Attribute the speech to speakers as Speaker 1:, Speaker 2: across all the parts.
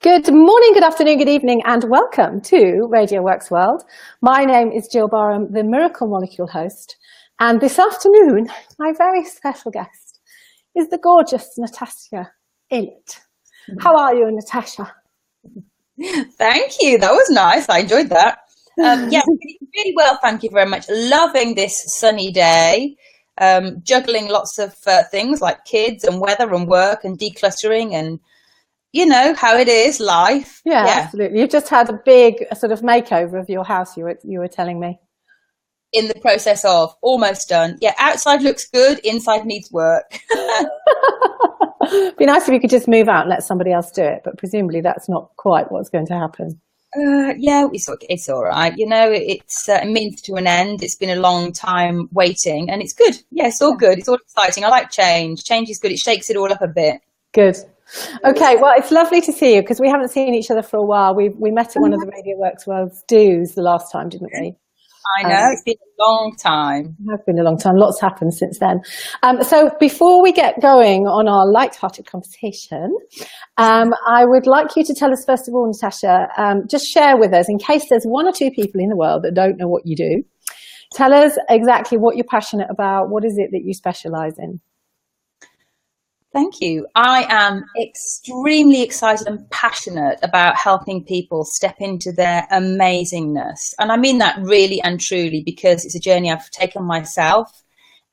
Speaker 1: Good morning, good afternoon, good evening, and welcome to Radio Works World. My name is Gill Barham, the Miracle Molecule host, and this afternoon, my very special guest is the gorgeous Natasha Aylot. How are you, Natasha?
Speaker 2: Thank you. That was nice. I enjoyed that. Yeah, really well. Thank you very much. Loving this sunny day. Juggling lots of things like kids and weather and work and decluttering and you know how it is, life.
Speaker 1: Yeah, absolutely. You've just had a big sort of makeover of your house. You were telling me.
Speaker 2: In the process of almost done. Yeah, outside looks good. Inside needs work.
Speaker 1: Be nice if you could just move out and let somebody else do it, but presumably that's not quite what's going to happen.
Speaker 2: Yeah, it's all right. You know, it's a means to an end. It's been a long time waiting, and it's good. Yeah, it's all good. It's all exciting. I like change. Change is good. It shakes it all up a bit.
Speaker 1: Good. Okay, well, it's lovely to see you because we haven't seen each other for a while. We met at one of the Radio Works World's do's the last time, didn't we?
Speaker 2: I know, it's been a long time.
Speaker 1: It has been a long time. Lots happened since then. So before we get going on our light-hearted conversation, I would like you to tell us, first of all, Natasha, just share with us, in case there's one or two people in the world that don't know what you do, tell us exactly what you're passionate about. What is it that you specialise in?
Speaker 2: Thank you. I am extremely excited and passionate about helping people step into their amazingness. And I mean that really and truly because it's a journey I've taken myself.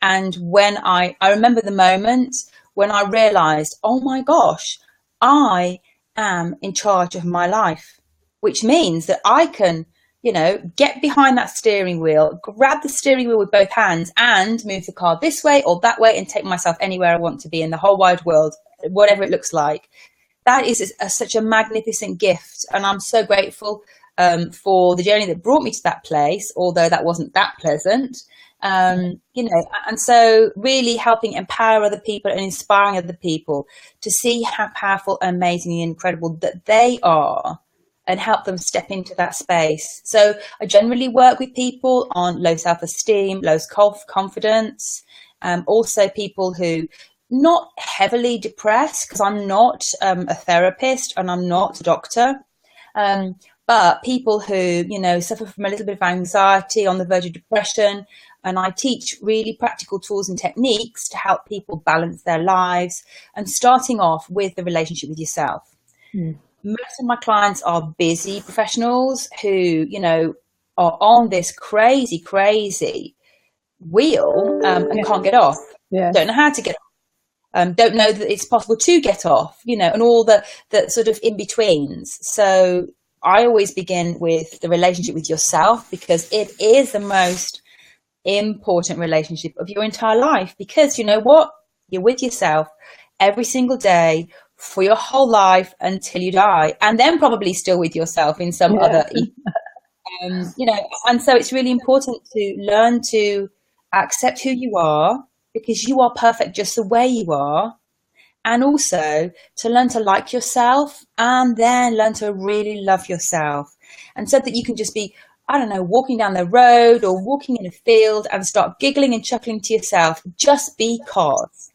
Speaker 2: And when I remember the moment when I realized, oh my gosh, I am in charge of my life, which means that I can, you know, get behind that steering wheel, grab the steering wheel with both hands and move the car this way or that way and take myself anywhere I want to be in the whole wide world, whatever it looks like. That is such a magnificent gift. And I'm so grateful for the journey that brought me to that place, although that wasn't that pleasant. You know, and so really helping empower other people and inspiring other people to see how powerful, amazing, and incredible that they are, and help them step into that space. So I generally work with people on low self-esteem, low self-confidence, also people who not heavily depressed, because I'm not a therapist and I'm not a doctor, but people who, you know, suffer from a little bit of anxiety, on the verge of depression. And I teach really practical tools and techniques to help people balance their lives, and starting off with the relationship with yourself. Most of my clients are busy professionals who, you know, are on this crazy wheel and can't get off. Yeah. Don't know how to get off. Don't know that it's possible to get off, you know, and all the sort of in-betweens. So I always begin with the relationship with yourself, because it is the most important relationship of your entire life. Because you know what? You're with yourself every single day for your whole life until you die, and then probably still with yourself in some other, you know, and so it's really important to learn to accept who you are, because you are perfect just the way you are, and also to learn to like yourself and then learn to really love yourself, and so that you can just be, I don't know, walking down the road or walking in a field and start giggling and chuckling to yourself just because.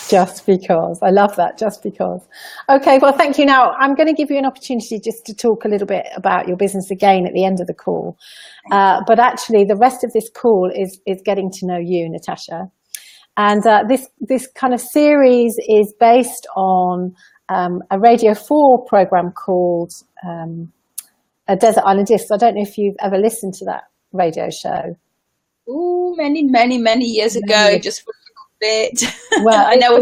Speaker 1: Just because. I love that. Just because. Okay, well, thank you. Now, I'm going to give you an opportunity just to talk a little bit about your business again at the end of the call. But actually, the rest of this call is getting to know you, Natasha. And this kind of series is based on a Radio 4 program called A Desert Island Discs. I don't know if you've ever listened to that radio show.
Speaker 2: Oh, many years ago, just for bit.
Speaker 1: Well, I know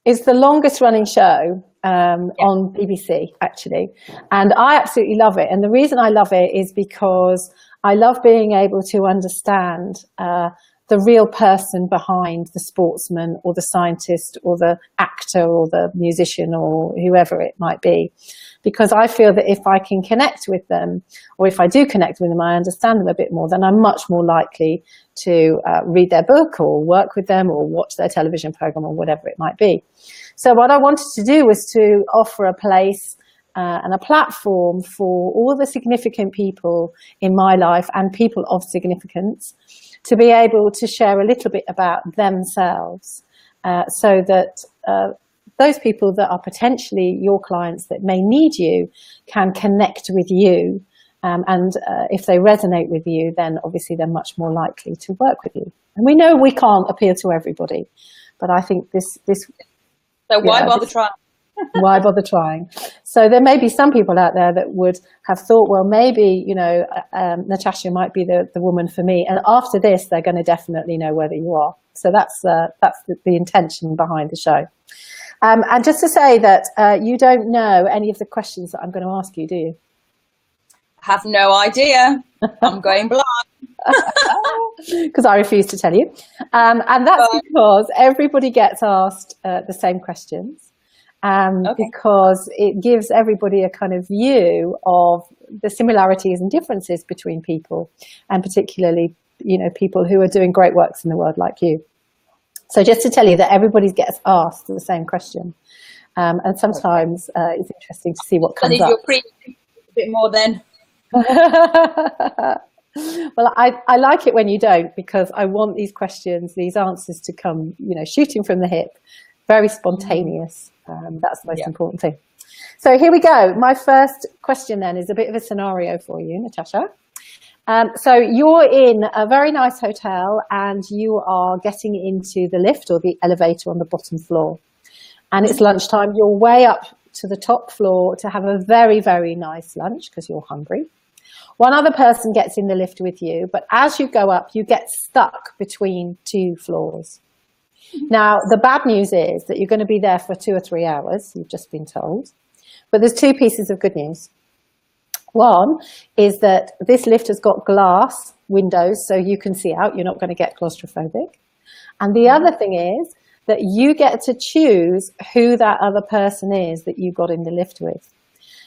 Speaker 1: it's the longest running show on BBC, actually, and I absolutely love it. And the reason I love it is because I love being able to understand the real person behind the sportsman or the scientist or the actor or the musician or whoever it might be. Because I feel that if I can connect with them, or if I do connect with them, I understand them a bit more, then I'm much more likely to read their book or work with them or watch their television program or whatever it might be. So what I wanted to do was to offer a place and a platform for all the significant people in my life and people of significance to be able to share a little bit about themselves so that those people that are potentially your clients that may need you can connect with you. And if they resonate with you, then obviously they're much more likely to work with you. And we know we can't appeal to everybody, but I think this.
Speaker 2: So why bother trying?
Speaker 1: Why bother trying? So there may be some people out there that would have thought, well, maybe, Natasha might be the woman for me. And after this, they're going to definitely know whether you are. So that's the intention behind the show. And just to say that you don't know any of the questions that I'm going to ask you, do you?
Speaker 2: I have no idea. I'm going blind.
Speaker 1: Because I refuse to tell you. And that's because everybody gets asked the same questions. Because it gives everybody a kind of view of the similarities and differences between people, and particularly, people who are doing great works in the world like you. So just to tell you that everybody gets asked the same question. And sometimes it's interesting to see what comes up.
Speaker 2: You're preaching a bit more then.
Speaker 1: Well, I like it when you don't, because I want these questions, these answers to come, shooting from the hip, very spontaneous. That's the most important thing. So here we go. My first question then is a bit of a scenario for you, Natasha. So you're in a very nice hotel and you are getting into the lift or the elevator on the bottom floor. And it's lunchtime. You're way up to the top floor to have a very, very nice lunch because you're hungry. One other person gets in the lift with you, but as you go up, you get stuck between two floors. Now, the bad news is that you're going to be there for 2 or 3 hours, you've just been told. But there's 2 pieces of good news. One is that this lift has got glass windows, so you can see out. You're not going to get claustrophobic. And the other thing is that you get to choose who that other person is that you got in the lift with.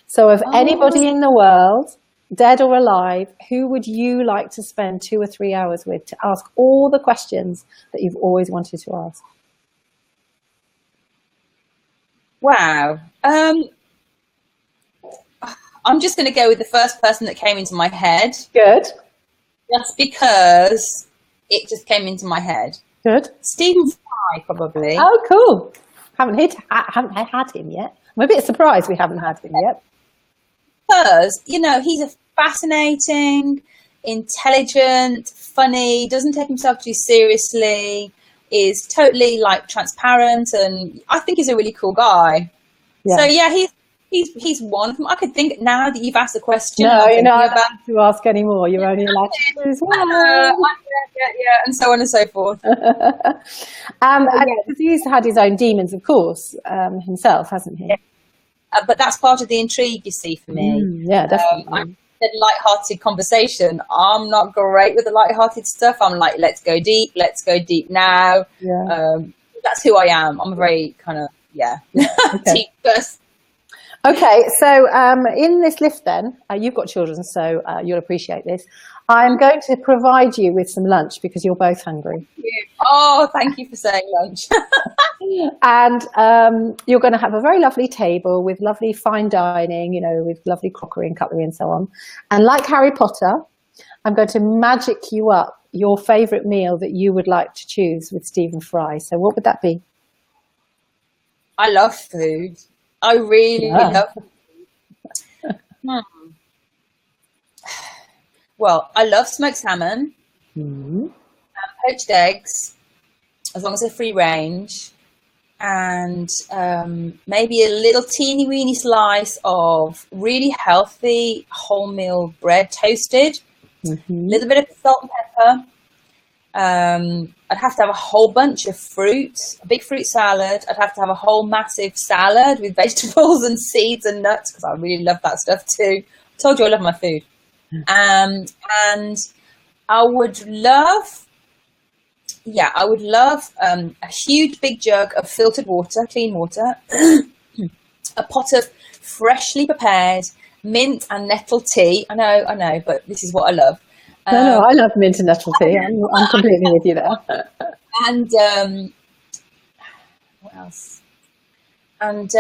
Speaker 1: So of anybody in the world, dead or alive, who would you like to spend 2 or 3 hours with to ask all the questions that you've always wanted to ask?
Speaker 2: Wow. I'm just going to go with the first person that came into my head. Good. Just because it just came into my head.
Speaker 1: Good.
Speaker 2: Stephen Fry, probably.
Speaker 1: Oh, cool. Haven't had him yet. I'm a bit surprised we haven't had him yet.
Speaker 2: Because, he's a fascinating, intelligent, funny, doesn't take himself too seriously, is totally transparent, and I think he's a really cool guy. Yeah. So yeah, he's one of them. I could think now that you've asked the question.
Speaker 1: No, you're not allowed to ask anymore. You're only allowed to choose one.
Speaker 2: Yeah, and so on and so forth.
Speaker 1: Because he's had his own demons, of course, himself, hasn't he?
Speaker 2: Yeah. But that's part of the intrigue, you see, for me.
Speaker 1: Yeah, definitely.
Speaker 2: I said light-hearted conversation. I'm not great with the light-hearted stuff. I'm like, let's go deep now. Yeah. That's who I am. I'm a very kind of, deep person.
Speaker 1: Okay, so in this lift then, you've got children, so you'll appreciate this. I'm going to provide you with some lunch because you're both hungry.
Speaker 2: Thank you for saying lunch.
Speaker 1: And you're going to have a very lovely table with lovely fine dining, with lovely crockery and cutlery and so on. And like Harry Potter, I'm going to magic you up your favourite meal that you would like to choose with Stephen Fry. So what would that be?
Speaker 2: I love food. I really love food. Well, I love smoked salmon, poached eggs, as long as they're free range, and maybe a little teeny weeny slice of really healthy wholemeal bread, toasted, a little bit of salt and pepper. I'd have to have a whole bunch of fruit, a big fruit salad. I'd have to have a whole massive salad with vegetables and seeds and nuts because I really love that stuff too. I told you I love my food. And I would love a huge big jug of filtered water, clean water, a pot of freshly prepared mint and nettle tea. I know, but this is what I love.
Speaker 1: No, I love mint and nettle tea. I'm completely with you there.
Speaker 2: And what else? And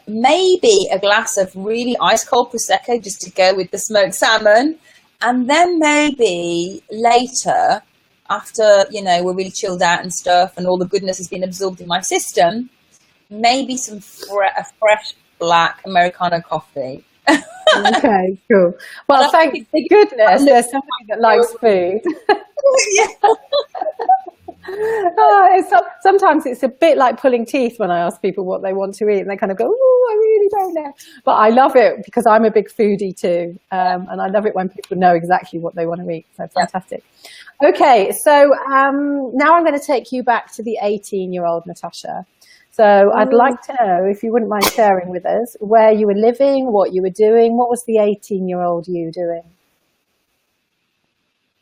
Speaker 2: maybe a glass of really ice cold Prosecco just to go with the smoked salmon. And then maybe later, after, we're really chilled out and stuff and all the goodness has been absorbed in my system, maybe a fresh black Americano coffee.
Speaker 1: Okay, cool. Well, thank goodness there's somebody that likes food.
Speaker 2: Yeah.
Speaker 1: Sometimes it's a bit like pulling teeth when I ask people what they want to eat, and they kind of go, "Oh, I really don't know." But I love it because I'm a big foodie too, and I love it when people know exactly what they want to eat. So fantastic. Okay, so now I'm going to take you back to the 18-year-old Natasha. So I'd like to know if you wouldn't mind sharing with us where you were living, what you were doing. What was the 18-year-old you doing?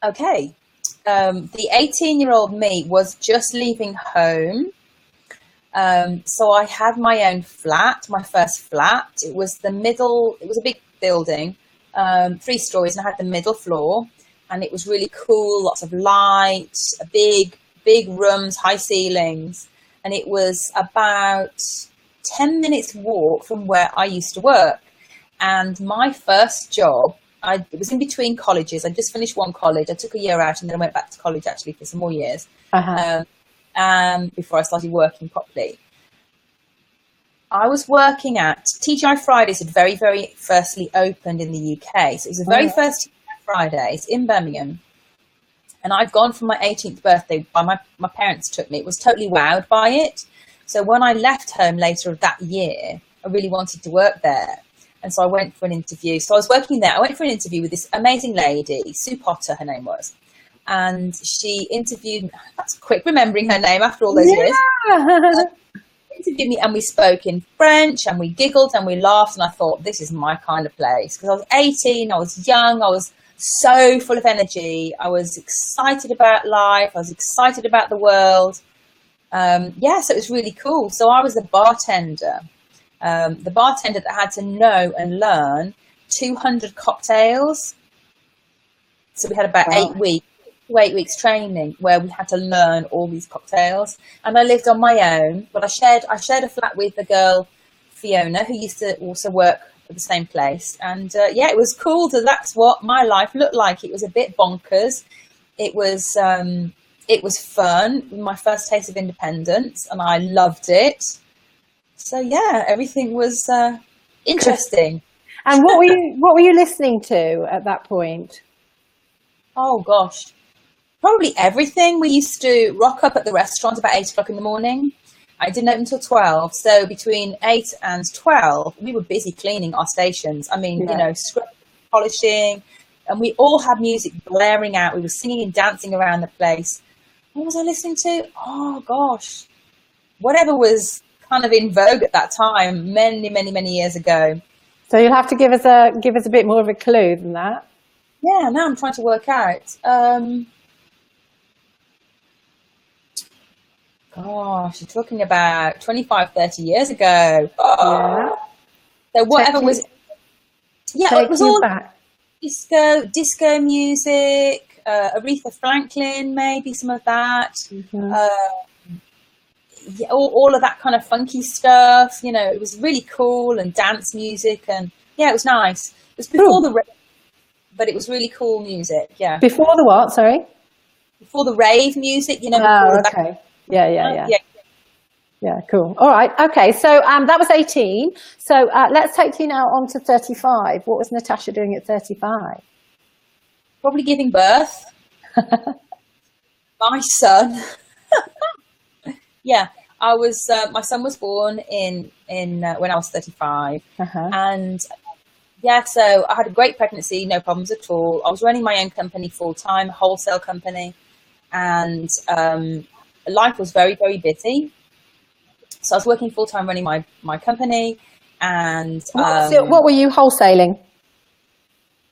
Speaker 2: Okay. The 18-year-old me was just leaving home. So I had my own flat, my first flat. It was a big building, 3 stories, and I had the middle floor, and it was really cool, lots of light, big rooms, high ceilings. And it was about 10 minutes walk from where I used to work. And my first job, it was in between colleges. I just finished one college. I took a year out and then I went back to college actually for some more years before I started working properly. I was working at TGI Fridays had very, very firstly opened in the UK. So it was the very first TGI Fridays in Birmingham. And I'd gone for my 18th birthday. My parents took me. It was totally wowed by it. So when I left home later that year, I really wanted to work there. And so I went for an interview. So I was working there. I went for an interview with this amazing lady, Sue Potter, her name was. And she interviewed me. That's quick remembering her name after all those years. Interviewed me and we spoke in French and we giggled and we laughed. And I thought, this is my kind of place. Because I was 18, I was young, I was so full of energy. I was excited about life. I was excited about the world. So it was really cool. So I was the bartender. The bartender that had to know and learn 200 cocktails. So we had about 8 weeks training where we had to learn all these cocktails. And I lived on my own, but I shared a flat with the girl Fiona, who used to also work at the same place. And it was cool. So that's what my life looked like. It was a bit bonkers. It was fun. My first taste of independence, and I loved it. So everything was interesting.
Speaker 1: And what were you listening to at that point?
Speaker 2: Oh gosh, probably everything. We used to rock up at the restaurant about 8 o'clock in the morning. I didn't open until 12. So between 8 and 12, we were busy cleaning our stations. I mean, scrubbing, polishing, and we all had music blaring out. We were singing and dancing around the place. What was I listening to? Oh gosh, whatever was kind of in vogue at that time, many, many, many years ago.
Speaker 1: So you'll have to give us a bit more of a clue than that.
Speaker 2: Yeah, now I'm trying to work out. Gosh, you're talking about 25, 30 years ago.
Speaker 1: Yeah.
Speaker 2: So whatever was... Yeah, it was all
Speaker 1: back.
Speaker 2: disco music, Aretha Franklin, maybe some of that.
Speaker 1: Mm-hmm.
Speaker 2: All of that kind of funky stuff. It was really cool, and dance music, and it was nice. It was before the rave, but it was really cool music. Yeah.
Speaker 1: Before the what? Sorry.
Speaker 2: Before the rave music,
Speaker 1: okay. Yeah, cool. All right. Okay. So that was 18. So let's take you now on to 35. What was Natasha doing at 35?
Speaker 2: Probably giving birth. My son. Yeah, I was. My son was born in when I was 35, and so I had a great pregnancy, no problems at all. I was running my own company full time, wholesale company, and life was very, very busy. So I was working full time running my company, and
Speaker 1: what were you wholesaling?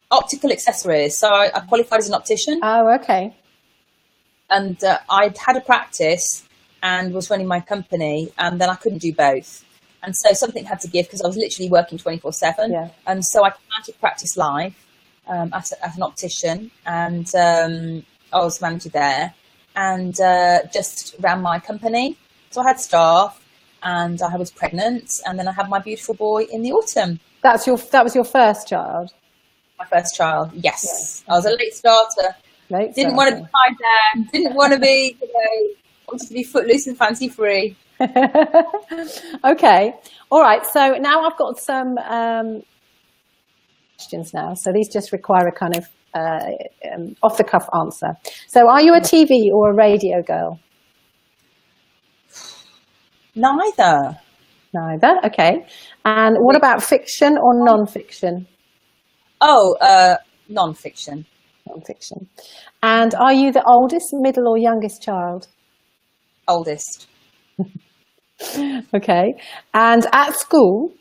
Speaker 2: Optical accessories. So I qualified as an optician.
Speaker 1: Oh, okay.
Speaker 2: And I'd had a practice and was running my company, and then I couldn't do both. And so something had to give because I was literally working 24/7.
Speaker 1: Yeah.
Speaker 2: And so I came out of practice live as an optician, and I was manager there, and just ran my company. So I had staff, and I was pregnant, and then I had my beautiful boy in the autumn.
Speaker 1: That was your first child?
Speaker 2: My first child, yes. Yeah. I was a late starter. Didn't want to be tied down. Didn't want to be, wanted to be footloose and fancy free.
Speaker 1: Okay. All right. So now I've got some questions now. So these just require a kind of off the cuff answer. So are you a TV or a radio girl?
Speaker 2: Neither.
Speaker 1: Neither. Okay. And what about fiction or non-fiction?
Speaker 2: Oh, non-fiction.
Speaker 1: Non-fiction. And are you the oldest, middle or youngest child?
Speaker 2: Oldest.
Speaker 1: Okay. And at school,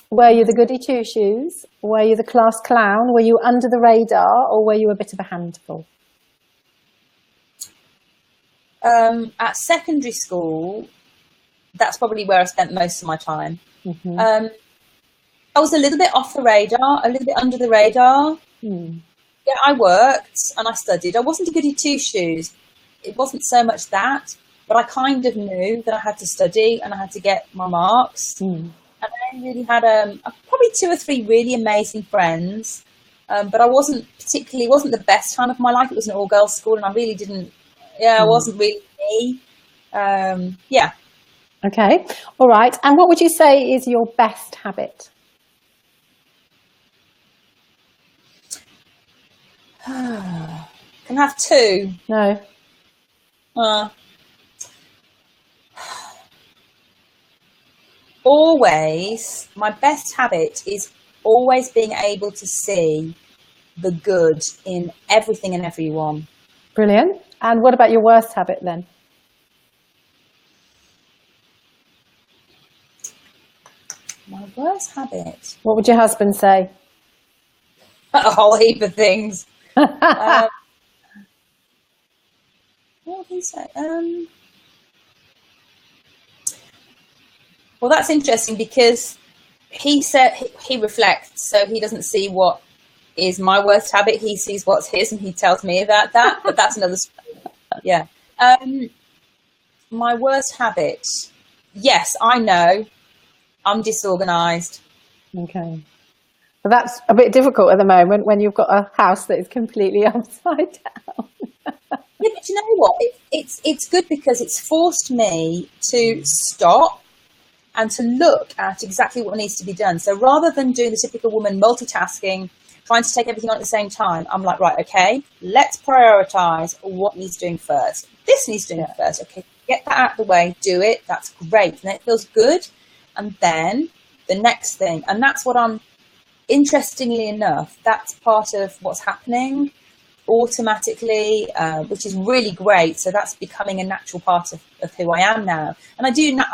Speaker 1: were you the goody two-shoes? Were you the class clown? Were you under the radar, or were you a bit of a handful?
Speaker 2: At secondary school, that's probably where I spent most of my time. I was a little bit off the radar, a little bit under the radar. Yeah, I worked and I studied. I wasn't a goody two-shoes. It wasn't so much that, but I kind of knew that I had to study and I had to get my marks. And I really had probably 2 or 3 really amazing friends, but I wasn't the best time of my life. It was an all-girls school and I really didn't, it wasn't really me. Yeah.
Speaker 1: Okay. All right. And what would you say is your best habit?
Speaker 2: Can I have 2?
Speaker 1: No.
Speaker 2: Always, my best habit is always being able to see the good in everything and everyone.
Speaker 1: Brilliant. And what about your worst habit then?
Speaker 2: My worst habit?
Speaker 1: What would your husband say?
Speaker 2: A whole heap of things. What would he say? Well, that's interesting because he said he reflects, so he doesn't see what is my worst habit. He sees what's his, and he tells me about that. But that's another story. Yeah. My worst habit. Yes, I know. I'm disorganized.
Speaker 1: Okay. But that's a bit difficult at the moment when you've got a house that is completely upside down.
Speaker 2: Yeah, but you know what? It's good because it's forced me to stop and to look at exactly what needs to be done. So rather than doing the typical woman multitasking, trying to take everything on at the same time, I'm like, right, okay, let's prioritize what needs doing first. This needs doing first. Okay, get that out of the way, do it. That's great. And it feels good. And then the next thing, and that's what interestingly enough, that's part of what's happening automatically, which is really great. So that's becoming a natural part of who I am now. And I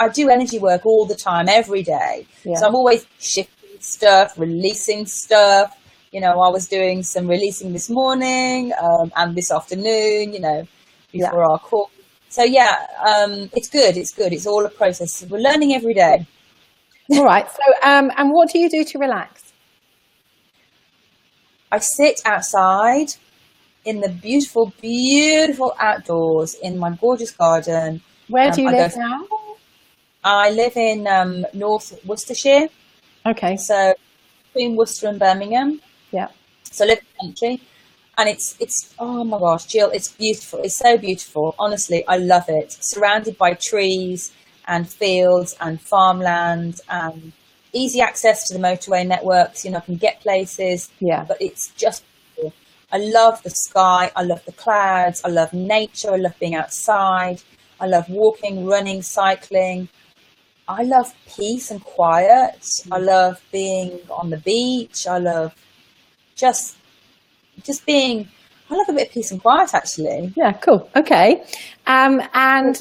Speaker 2: do energy work all the time, every day. Yeah. So I'm always shifting stuff, releasing stuff. I was doing some releasing this morning and this afternoon, before our call. So it's good. It's all a process. We're learning every day.
Speaker 1: All right. So, and what do you do to relax?
Speaker 2: I sit outside in the beautiful, beautiful outdoors in my gorgeous garden.
Speaker 1: Where do you live now?
Speaker 2: I live in North Worcestershire.
Speaker 1: Okay.
Speaker 2: So between Worcester and Birmingham.
Speaker 1: Yeah.
Speaker 2: So I live in the country. And it's oh my gosh, Jill, it's beautiful. It's so beautiful. Honestly, I love it. Surrounded by trees and fields and farmland and easy access to the motorway networks. I can get places. Yeah. But it's just beautiful. I love the sky. I love the clouds. I love nature. I love being outside. I love walking, running, cycling. I love peace and quiet. I love being on the beach. I love just being, I love a bit of peace and quiet, actually.
Speaker 1: Yeah, cool. Okay. And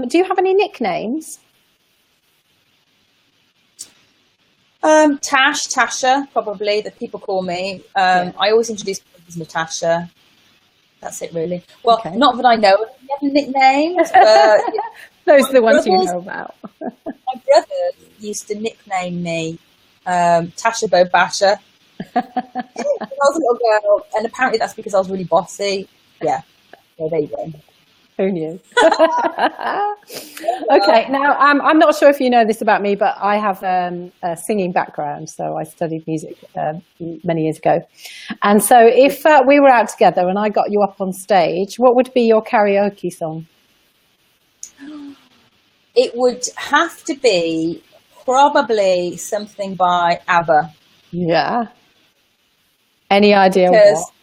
Speaker 1: do you have any nicknames?
Speaker 2: Tasha, probably, that people call me. I always introduce myself as Natasha. That's it, really. Well, not that I know of any other nicknames, but
Speaker 1: those are the ones you know about.
Speaker 2: My brothers used to nickname me Tasha Bo Basher. When I was a little girl, and apparently that's because I was really bossy. Yeah, so there you go.
Speaker 1: Who knew? Okay, now I'm not sure if you know this about me, but I have a singing background, so I studied music many years ago. And so if we were out together and I got you up on stage, what would be your karaoke song?
Speaker 2: it would have to be probably something by ABBA.
Speaker 1: Yeah. Any idea
Speaker 2: Because
Speaker 1: what?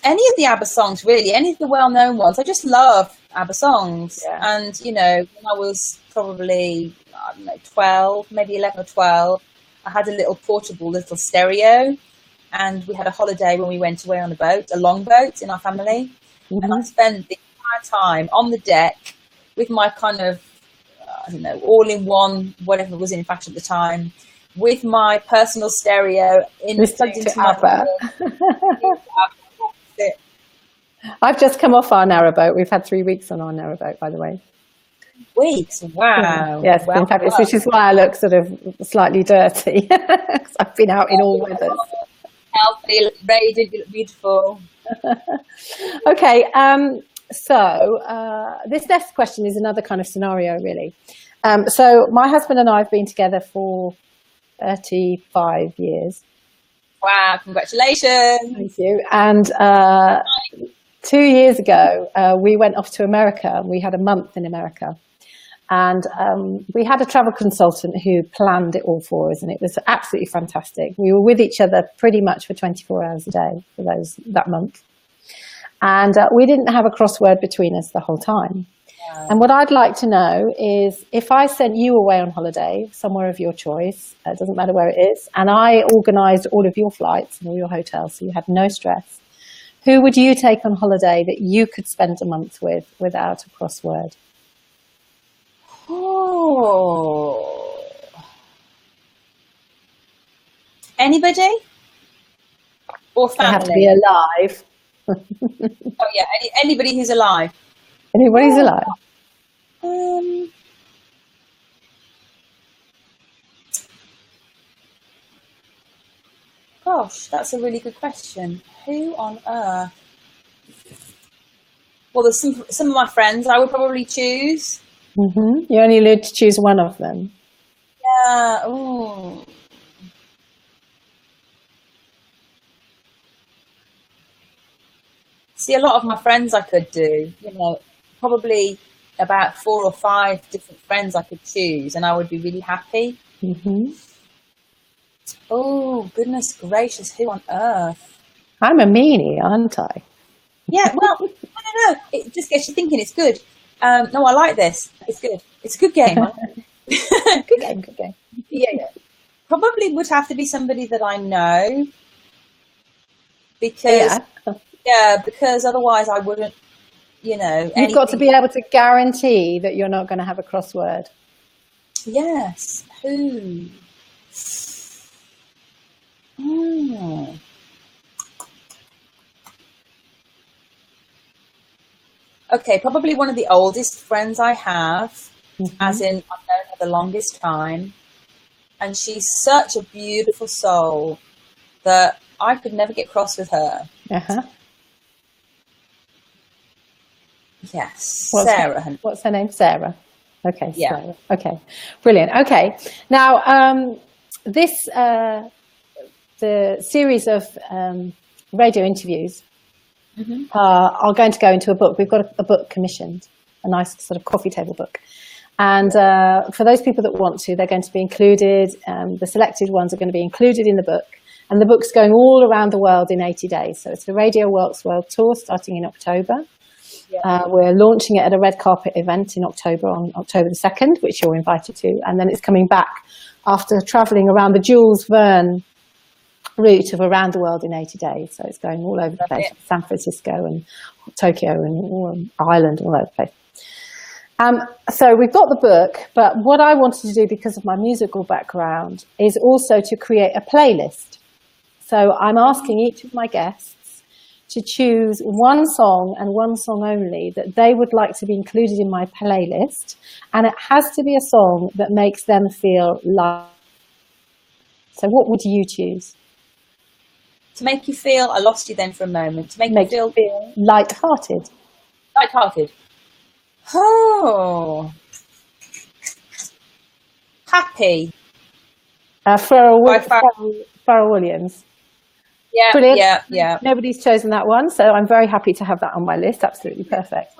Speaker 2: any of the ABBA songs, really, any of the well-known ones. I just love ABBA songs.
Speaker 1: Yeah.
Speaker 2: And, you know, when I was probably, I don't know, 12, maybe 11 or 12, I had a little portable stereo, and we had a holiday when we went away on a boat, a longboat in our family.
Speaker 1: Mm-hmm.
Speaker 2: And I spent the entire time on the deck with my kind of, I don't know, all-in-one, whatever was in fashion at the time, with my personal stereo plugged into my phone.
Speaker 1: I've just come off our narrowboat. We've had 3 weeks on our narrowboat, by the way.
Speaker 2: Weeks? Wow.
Speaker 1: Yes, it's been fabulous, which is why I look sort of slightly dirty. 'Cause I've been out in all weathers.
Speaker 2: Healthy, radiant, you look beautiful.
Speaker 1: Okay, so this next question is another kind of scenario, really. So my husband and I have been together for 35 years.
Speaker 2: Wow, congratulations.
Speaker 1: Thank you. And 2 years ago, we went off to America. We had a month in America. And we had a travel consultant who planned it all for us, and it was absolutely fantastic. We were with each other pretty much for 24 hours a day for that month. And we didn't have a crossword between us the whole time. Yeah. And what I'd like to know is, if I sent you away on holiday, somewhere of your choice, it doesn't matter where it is, and I organised all of your flights and all your hotels so you had no stress, who would you take on holiday that you could spend a month with without a crossword?
Speaker 2: Oh. Anybody? Or family?
Speaker 1: They have to be alive.
Speaker 2: Oh yeah, anybody who's alive.
Speaker 1: Anybody's alive.
Speaker 2: Gosh, that's a really good question. Who on earth? Well, there's some of my friends I would probably choose.
Speaker 1: Mm-hmm. You only need to choose one of them.
Speaker 2: Yeah. Ooh. See, a lot of my friends I could do, probably about 4 or 5 different friends I could choose, and I would be really happy.
Speaker 1: Mm-hmm.
Speaker 2: Oh, goodness gracious, who on earth?
Speaker 1: I'm a meanie, aren't I?
Speaker 2: Yeah, well, I don't know. It just gets you thinking. It's good. No, I like this. It's good. It's a good game.
Speaker 1: Good game.
Speaker 2: Yeah. Probably would have to be somebody that I know. Because... Yeah, because otherwise I wouldn't,
Speaker 1: You've got to be able to guarantee that you're not going to have a crossword.
Speaker 2: Yes. Who? Oh. Okay, probably one of the oldest friends I have, as in I've known her the longest time. And she's such a beautiful soul that I could never get cross with her.
Speaker 1: Uh-huh.
Speaker 2: Yes, Sarah.
Speaker 1: What's her name? Sarah. Okay,
Speaker 2: yeah.
Speaker 1: Sarah. Okay, brilliant. Okay, now the series of radio interviews are going to go into a book. We've got a book commissioned, a nice sort of coffee table book. And for those people that want to, they're going to be included. The selected ones are going to be included in the book. And the book's going all around the world in 80 days. So it's the Radio W.O.R.K.S World Tour starting in October. Yeah. We're launching it at a red carpet event in October, on October the 2nd, which you're invited to. And then it's coming back after travelling around the Jules Verne route of around the world in 80 days. So it's going all over the place, San Francisco and Tokyo and Ireland, all over the place. So we've got the book, but what I wanted to do, because of my musical background, is also to create a playlist. So I'm asking each of my guests to choose one song and one song only that they would like to be included in my playlist. And it has to be a song that makes them feel like. So what would you choose?
Speaker 2: To make you feel, I lost you then for a moment. To make you feel
Speaker 1: light-hearted.
Speaker 2: Light-hearted. Oh. Happy.
Speaker 1: Pharrell Williams.
Speaker 2: Yeah,
Speaker 1: Brilliant.
Speaker 2: yeah.
Speaker 1: Nobody's chosen that one, so I'm very happy to have that on my list. Absolutely perfect.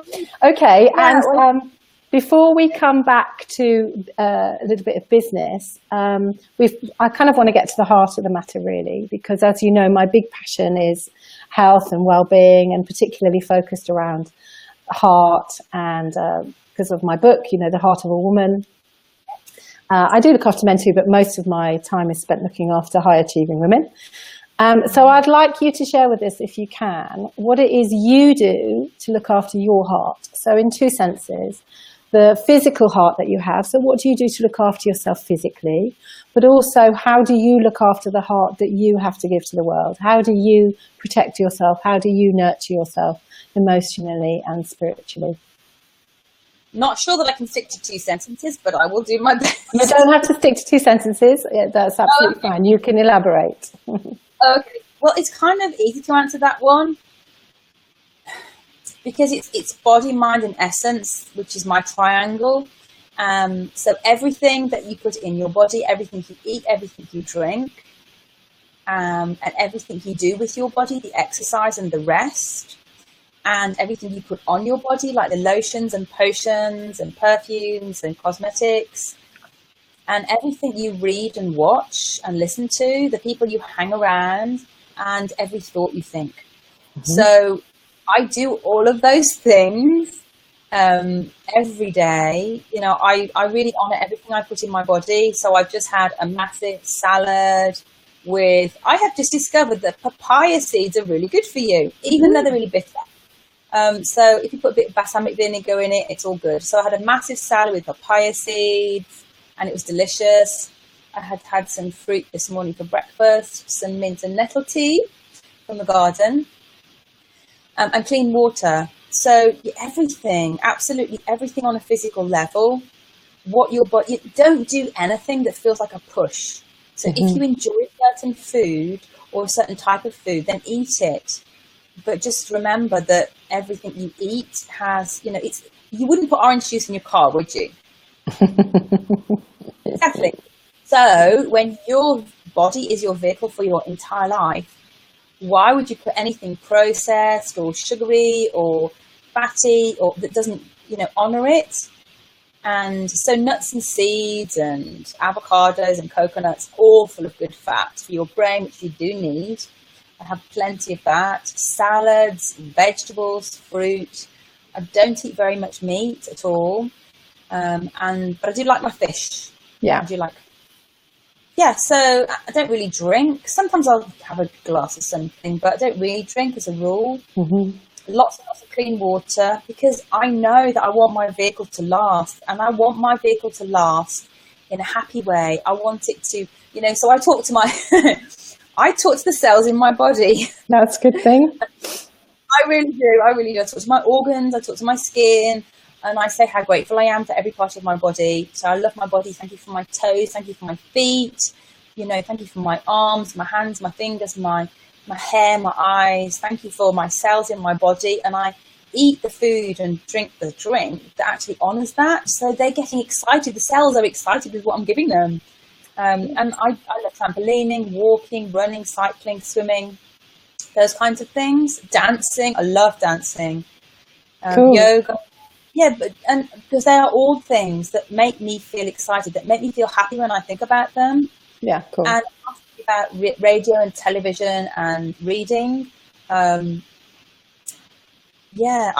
Speaker 1: Okay,
Speaker 2: Yeah,
Speaker 1: and before we come back to a little bit of business, I kind of want to get to the heart of the matter, really, because as you know, my big passion is health and well-being, and particularly focused around heart, and because of my book, The Heart of a Woman. I do look after men too, but most of my time is spent looking after high-achieving women. So I'd like you to share with us, if you can, what it is you do to look after your heart. So in two senses, the physical heart that you have. So what do you do to look after yourself physically? But also, how do you look after the heart that you have to give to the world? How do you protect yourself? How do you nurture yourself emotionally and spiritually?
Speaker 2: Not sure that I can stick to 2 sentences, but I will do my best.
Speaker 1: You don't have to stick to 2 sentences. Yeah, that's absolutely fine. You can elaborate.
Speaker 2: Okay. Well, it's kind of easy to answer that one because it's body, mind, and essence, which is my triangle. So everything that you put in your body, everything you eat, everything you drink, and everything you do with your body, the exercise and the rest, and everything you put on your body, like the lotions and potions and perfumes and cosmetics, and everything you read and watch and listen to, the people you hang around, and every thought you think. Mm-hmm. So I do all of those things every day. I really honor everything I put in my body. So I've just had a massive salad I have just discovered that papaya seeds are really good for you, even though they're really bitter. So if you put a bit of balsamic vinegar in it, it's all good. So I had a massive salad with papaya seeds, and it was delicious. I had some fruit this morning for breakfast, some mint and nettle tea from the garden, and clean water. So everything, absolutely everything on a physical level. Don't do anything that feels like a push. So if you enjoy certain food or a certain type of food, then eat it. But just remember that everything you eat has, you wouldn't put orange juice in your car, would you? Exactly. So when your body is your vehicle for your entire life, why would you put anything processed or sugary or fatty or that doesn't, honor it? And so nuts and seeds and avocados and coconuts, all full of good fat for your brain, which you do need. I have plenty of that. Salads, vegetables, fruit. I don't eat very much meat at all. But I do like my fish.
Speaker 1: Yeah.
Speaker 2: I do like. Yeah, so I don't really drink. Sometimes I'll have a glass of something, but I don't really drink as a rule. Mm-hmm. Lots and lots of clean water, because I know that I want my vehicle to last, and I want my vehicle to last in a happy way. I want it to, so I talk to I talk to the cells in my body.
Speaker 1: That's a good thing.
Speaker 2: I really do. I talk to my organs. I talk to my skin. And I say how grateful I am for every part of my body. So I love my body. Thank you for my toes. Thank you for my feet. Thank you for my arms, my hands, my fingers, my hair, my eyes. Thank you for my cells in my body. And I eat the food and drink the drink that actually honors that. So they're getting excited. The cells are excited with what I'm giving them. And I love trampolining, walking, running, cycling, swimming, those kinds of things. Dancing. I love dancing.
Speaker 1: Cool.
Speaker 2: Yoga. Yeah, and because they are all things that make me feel excited, that make me feel happy when I think about them.
Speaker 1: Yeah, cool.
Speaker 2: And about radio and television and reading. I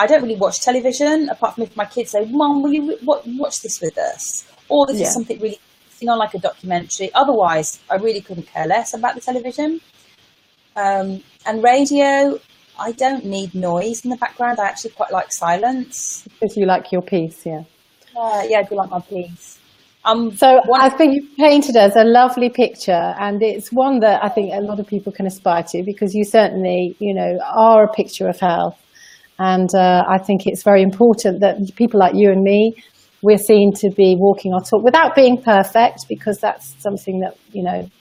Speaker 2: don't really watch television, apart from if my kids say, "Mom, will you watch this with us?" Or this is something really, like a documentary. Otherwise, I really couldn't care less about the television. And radio, I don't need noise in the background. I actually quite like silence.
Speaker 1: Because you like your peace, yeah.
Speaker 2: Yeah, I do like my peace.
Speaker 1: I think you painted us a lovely picture, and it's one that I think a lot of people can aspire to, because you certainly, are a picture of health. And I think it's very important that people like you and me, we're seen to be walking our talk without being perfect, because that's something that,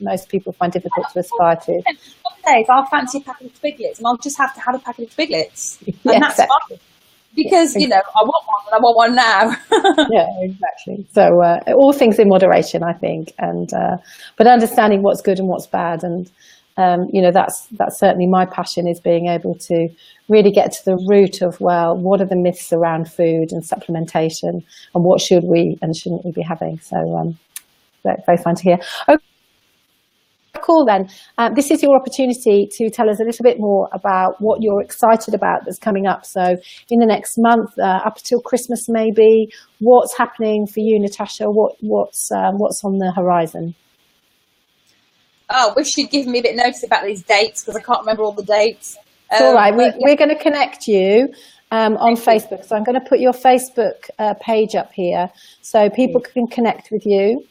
Speaker 1: most people find difficult to aspire to.
Speaker 2: Some days I'll fancy a packet of Twiglets, and I'll just have to have a packet of Twiglets. And that's fine. Because, I want one, and I want one now.
Speaker 1: Yeah, exactly. So all things in moderation, I think. And but understanding what's good and what's bad, and that's certainly my passion, is being able to really get to the root of, well, what are the myths around food and supplementation, and what should we and shouldn't we be having? So very fun to hear. Okay, cool then. This is your opportunity to tell us a little bit more about what you're excited about that's coming up. So in the next month, up until Christmas maybe, what's happening for you, Natasha? What's on the horizon?
Speaker 2: Oh, wish you'd given me a bit of notice about these dates, because I can't remember all the dates.
Speaker 1: It's all right. We're going to connect you on Facebook. So I'm going to put your Facebook page up here so people can connect with you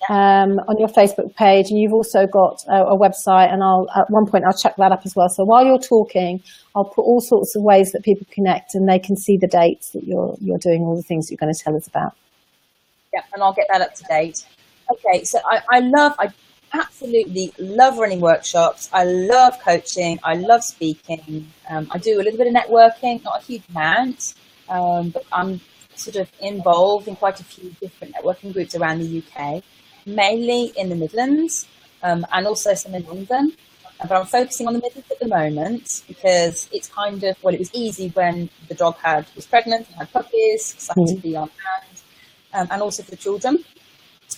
Speaker 1: on your Facebook page. And you've also got a website, and at one point I'll check that up as well. So while you're talking, I'll put all sorts of ways that people connect, and they can see the dates that you're doing all the things you're going to tell us about.
Speaker 2: Yeah, and I'll get that up to date. Okay, so I absolutely love running workshops. I love coaching. I love speaking. I do a little bit of networking, not a huge amount, but I'm sort of involved in quite a few different networking groups around the UK, mainly in the Midlands, and also some in London. But I'm focusing on the Midlands at the moment because it's kind of, well, it was easy when the dog was pregnant and had puppies, so I had to be on hand, and also for the children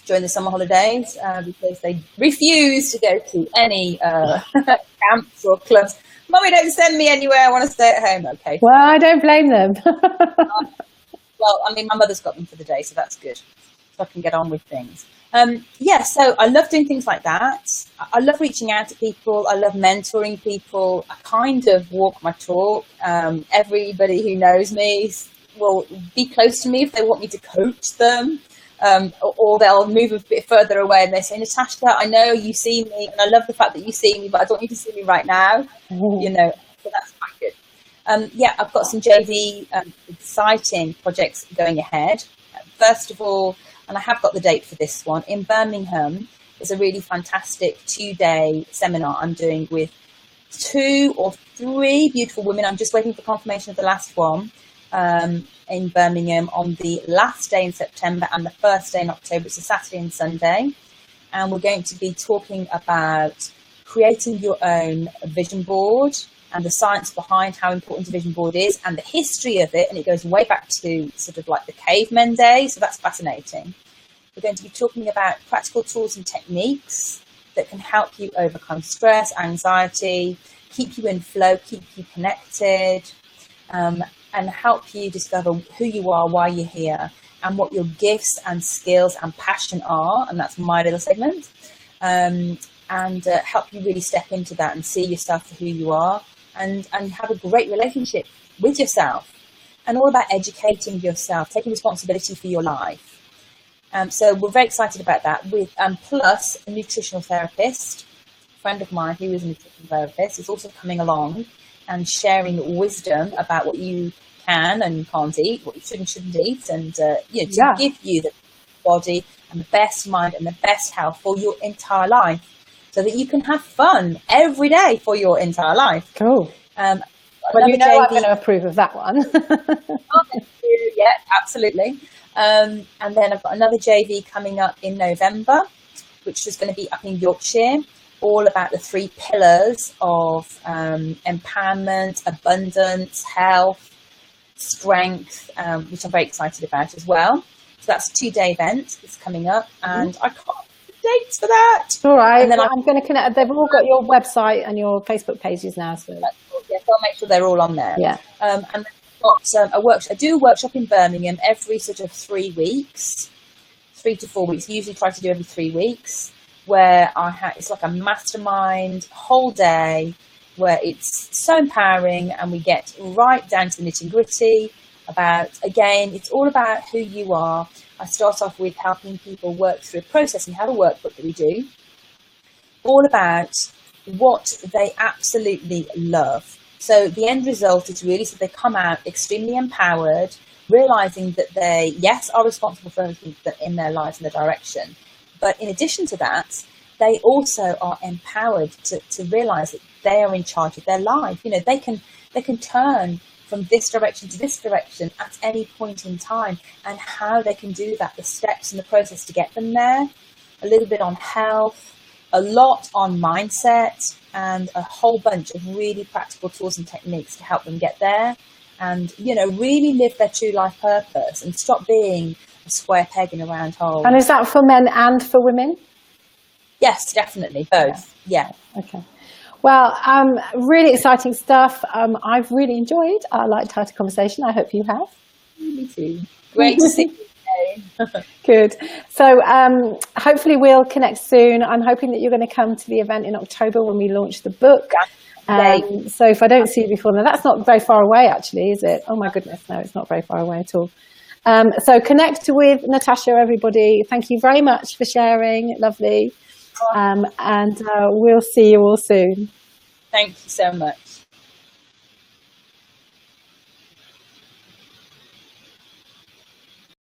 Speaker 2: during the summer holidays, because they refuse to go to any camps or clubs. Mummy, don't send me anywhere. I want to stay at home. Okay.
Speaker 1: Well, I don't blame them.
Speaker 2: Well, I mean, my mother's got them for the day, so that's good. So I can get on with things. So I love doing things like that. I love reaching out to people. I love mentoring people. I kind of walk my talk. Everybody who knows me will be close to me if they want me to coach them. Or they'll move a bit further away and they say, Natasha, I know you see me, and I love the fact that you see me, but I don't want you to see me right now. So that's quite good. I've got some JV exciting projects going ahead. First of all, and I have got the date for this one, in Birmingham, there's a really fantastic 2-day seminar I'm doing with 2 or 3 beautiful women. I'm just waiting for confirmation of the last one. In Birmingham on the last day in September and the first day in October. It's a Saturday and Sunday, and we're going to be talking about creating your own vision board and the science behind how important a vision board is and the history of it, and it goes way back to sort of like the cavemen days, so that's fascinating. We're going to be talking about practical tools and techniques that can help you overcome stress, anxiety, keep you in flow, keep you connected, and help you discover who you are, why you're here, and what your gifts and skills and passion are. And that's my little segment. And help you really step into that and see yourself for who you are, and have a great relationship with yourself. And all about educating yourself, taking responsibility for your life. So we're very excited about that. With plus a nutritional therapist, a friend of mine who is a nutritional therapist, is also coming along and sharing wisdom about what you can and can't eat, what you should and shouldn't eat, and to give you the body and the best mind and the best health for your entire life, so that you can have fun every day for your entire life.
Speaker 1: Cool. Well, I'm going to approve of that one.
Speaker 2: Yeah, absolutely. And then I've got another JV coming up in November, which is going to be up in Yorkshire, all about the 3 pillars of empowerment, abundance, health, strength, which I'm very excited about as well. So that's a 2-day event that's coming up, and I can't dates for that.
Speaker 1: All right. And then I'm going to connect. They've all got your website and your Facebook pages now. So
Speaker 2: yes, I'll make sure they're all on there.
Speaker 1: Yeah.
Speaker 2: And then I've got a workshop. I do a workshop in Birmingham every sort of 3 weeks, 3 to 4 weeks. I usually try to do every 3 weeks, where it's like a mastermind whole day, where it's so empowering, and we get right down to the nitty gritty about, again, it's all about who you are. I start off with helping people work through a process, and we have a workbook that we do, all about what they absolutely love. So the end result is really so they come out extremely empowered, realizing that they, yes, are responsible for everything in their lives and their direction. But in addition to that, they also are empowered to realize that they are in charge of their life. You know, they can turn from this direction to this direction at any point in time, and how they can do that, the steps and the process to get them there. A little bit on health, a lot on mindset and a whole bunch of really practical tools and techniques to help them get there and, you know, really live their true life purpose and stop being a square peg in a round hole.
Speaker 1: And is that for men and for women?
Speaker 2: Yes, definitely. Both. Yeah.
Speaker 1: Okay. Well, really exciting stuff. I've really enjoyed our light-hearted conversation. I hope you have.
Speaker 2: Me too. Great to see you.
Speaker 1: Good. So hopefully we'll connect soon. I'm hoping that you're going to come to the event in October when we launch the book. So if I don't see you before then, that's not very far away actually, is it? Oh my goodness, no, it's not very far away at all. So connect with Natasha, everybody. Thank you very much for sharing. Lovely. And we'll see you all soon.
Speaker 2: Thank you so much.